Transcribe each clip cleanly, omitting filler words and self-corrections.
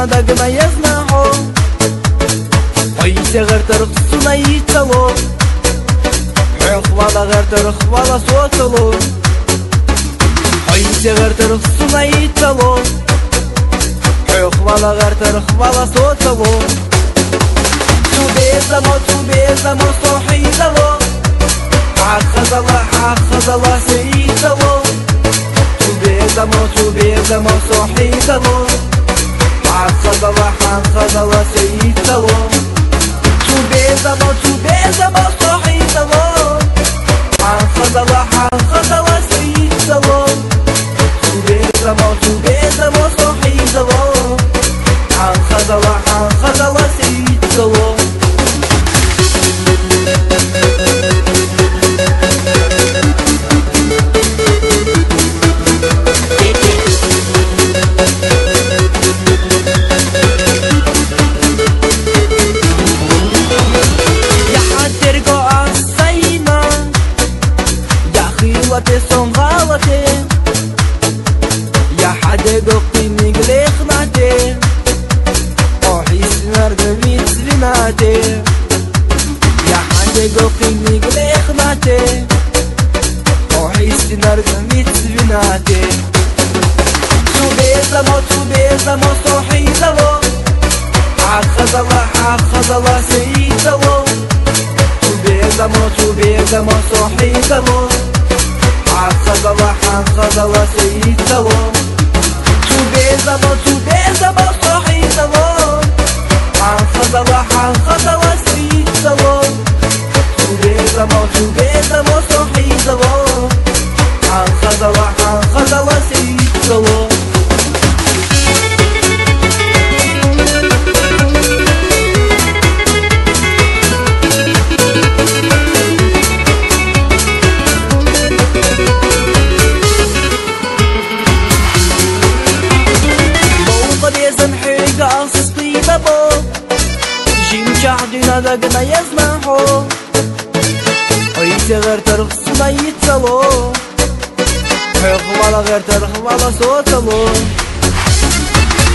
دقنا يزنحو ويسي غير ترقصنا يتلو حيخوالا غير ترخوالا صوتلو ويسي غير ترقصنا يتلو حيخوالا غير ترخوالا صوتلو تبيزمو صوحيدلو حاخذلا سيدلو تبيزمو صوحيدلو حاخذلا سيدلو تبيزمو صوحيدلو حاخذلا سيدلو تبيزمو صوحيدلو حاخذلا سيدلو Son galate ya hade goqini glekhmate o hisnar gvit vinate ya hade goqini glekhmate o hisnar gvit vinate tubezamo sohidalo hakhadala sayidalo tubezamo sohidalo حاخذلا سيدلو تبيزمو صوحيدلو حاخذلا سيدلو تبيزمو صوحيدلو حاخذلا سيدلو جعدنا دقنا يزنحو ويسي غير ترخصنا يتسلو حيخوالا غير ترخوالا صوتلو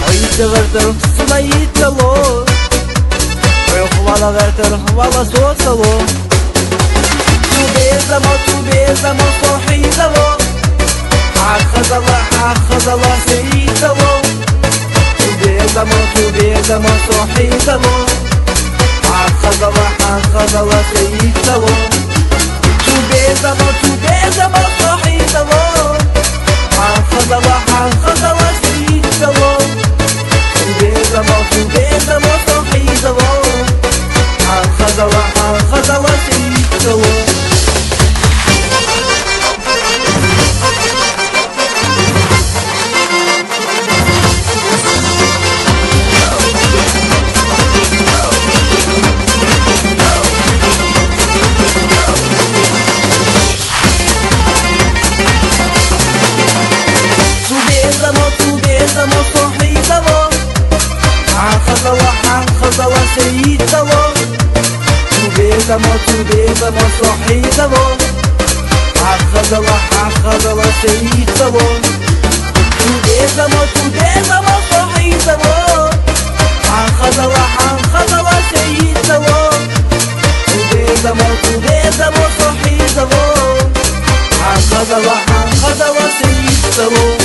ويسي غير ترخصنا يتسلو حيخوالا غير ترخوالا صوتلو تبيزمو صوحيدلو حاخذلا سيدلو تبيزمو صوحيدلو حاخذلا سيدلو تبيزمو صوحيدلو حاخذلا سيدلو تبيزمو صوحيدلو حاخذلا سيدلو حاخذلا سيدلو تبيزمو صوحيدلو حاخذلا سيدلو تبيزمو صوحيدلو حاخذلا سيدلو تبيزمو صوحيدلو حاخذلا سيدلو